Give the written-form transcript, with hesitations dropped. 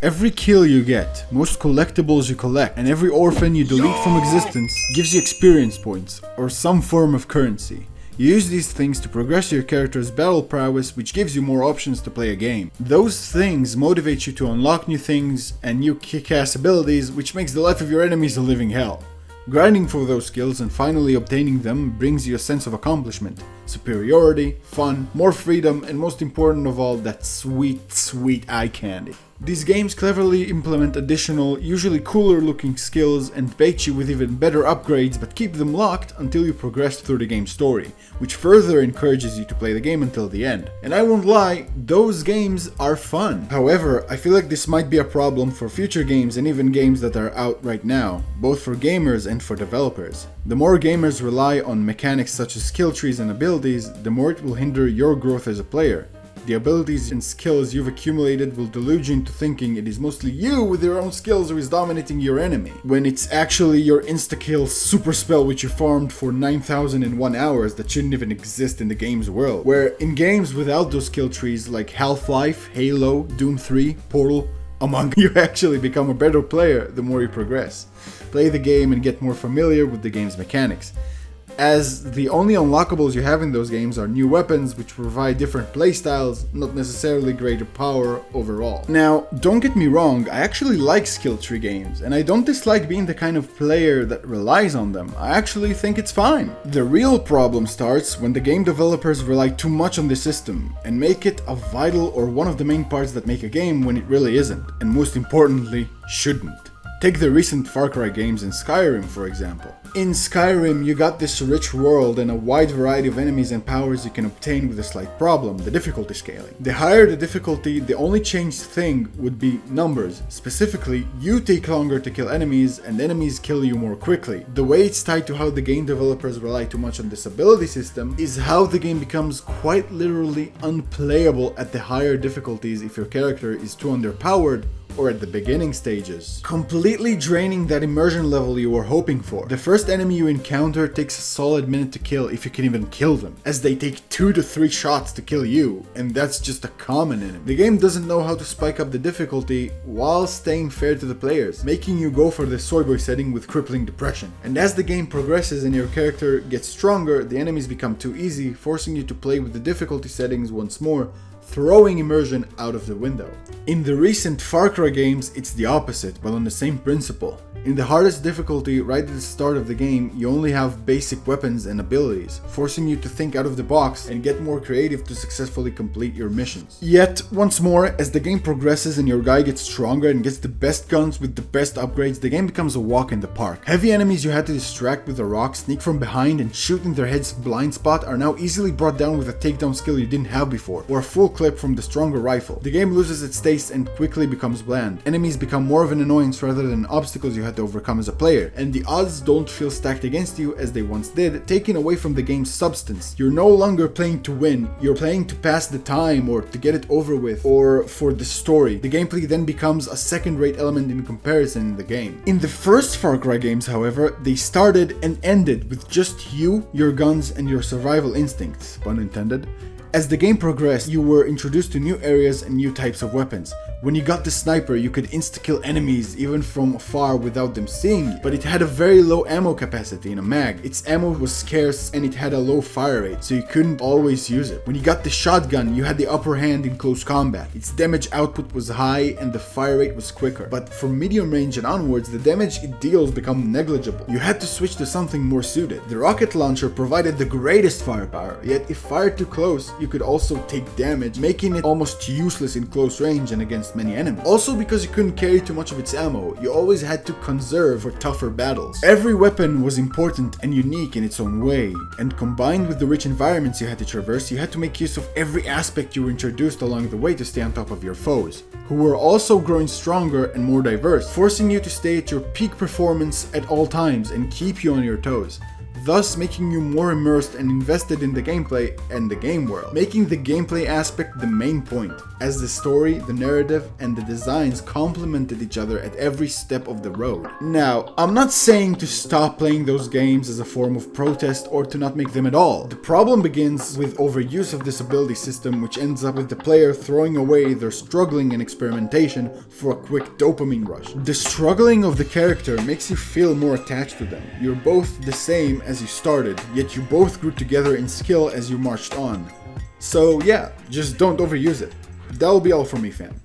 Every kill you get, most collectibles you collect, and every orphan you delete from existence gives you experience points, or some form of currency. You use these things to progress your character's battle prowess, which gives you more options to play a game. Those things motivate you to unlock new things and new kick-ass abilities, which makes the life of your enemies a living hell. Grinding for those skills and finally obtaining them brings you a sense of accomplishment, superiority, fun, more freedom, and most important of all, that sweet eye candy. These games cleverly implement additional, usually cooler looking skills and bait you with even better upgrades, but keep them locked until you progress through the game's story, which further encourages you to play the game until the end. And I won't lie, those games are fun. However, I feel like this might be a problem for future games and even games that are out right now, both for gamers and for developers. The more gamers rely on mechanics such as skill trees and abilities, the more it will hinder your growth as a player. The abilities and skills you've accumulated will delude you into thinking it is mostly you with your own skills who is dominating your enemy, when it's actually your insta-kill super spell which you farmed for 9001 hours that shouldn't even exist in the game's world. Where in games without those skill trees like Half-Life, Halo, Doom 3, Portal, Among you actually become a better player the more you progress. Play the game and get more familiar with the game's mechanics, as the only unlockables you have in those games are new weapons which provide different playstyles, not necessarily greater power overall. Now, don't get me wrong, I actually like skill tree games, and I don't dislike being the kind of player that relies on them. I actually think it's fine. The real problem starts when the game developers rely too much on the system and make it a vital or one of the main parts that make a game when it really isn't, and most importantly, shouldn't. Take the recent Far Cry games and Skyrim, for example. In Skyrim, you got this rich world and a wide variety of enemies and powers you can obtain with a slight problem, the difficulty scaling. The higher the difficulty, the only changed thing would be numbers. Specifically, you take longer to kill enemies and enemies kill you more quickly. The way it's tied to how the game developers rely too much on this ability system is how the game becomes quite literally unplayable at the higher difficulties if your character is too underpowered or at the beginning stages, completely draining that immersion level you were hoping for. The first enemy you encounter takes a solid minute to kill if you can even kill them, as they take 2 to 3 shots to kill you, and that's just a common enemy. The game doesn't know how to spike up the difficulty while staying fair to the players, making you go for the soy boy setting with crippling depression. And as the game progresses and your character gets stronger, the enemies become too easy, forcing you to play with the difficulty settings once more, throwing immersion out of the window. In the recent Far Cry games, it's the opposite, but on the same principle. In the hardest difficulty, right at the start of the game, you only have basic weapons and abilities, forcing you to think out of the box and get more creative to successfully complete your missions. Yet, once more, as the game progresses and your guy gets stronger and gets the best guns with the best upgrades, the game becomes a walk in the park. Heavy enemies you had to distract with a rock, sneak from behind, and shoot in their head's blind spot are now easily brought down with a takedown skill you didn't have before, or a full clip from the stronger rifle. The game loses its taste and quickly becomes bland. Enemies become more of an annoyance rather than obstacles you had to overcome as a player, and the odds don't feel stacked against you as they once did, taking away from the game's substance. You're no longer playing to win, you're playing to pass the time or to get it over with, or for the story. The gameplay then becomes a second-rate element in comparison in the game. In the first Far Cry games, however, they started and ended with just you, your guns, and your survival instincts, pun intended. As the game progressed, you were introduced to new areas and new types of weapons. When you got the sniper, you could insta-kill enemies even from afar without them seeing you, but it had a very low ammo capacity in a mag. Its ammo was scarce and it had a low fire rate, so you couldn't always use it. When you got the shotgun, you had the upper hand in close combat. Its damage output was high and the fire rate was quicker, but from medium range and onwards, the damage it deals become negligible. You had to switch to something more suited. The rocket launcher provided the greatest firepower, yet if fired too close, you could also take damage, making it almost useless in close range and against many enemies. Also, because you couldn't carry too much of its ammo, you always had to conserve for tougher battles. Every weapon was important and unique in its own way, and combined with the rich environments you had to traverse, you had to make use of every aspect you were introduced along the way to stay on top of your foes, who were also growing stronger and more diverse, forcing you to stay at your peak performance at all times and keep you on your toes. thus making you more immersed and invested in the gameplay and the game world, making the gameplay aspect the main point, as the story, the narrative, and the designs complemented each other at every step of the road. Now, I'm not saying to stop playing those games as a form of protest or to not make them at all. The problem begins with overuse of this ability system, which ends up with the player throwing away their struggling and experimentation for a quick dopamine rush. The struggling of the character makes you feel more attached to them. You're both the same as you started, yet you both grew together in skill as you marched on. So yeah, just don't overuse it. That'll be all from me, fam.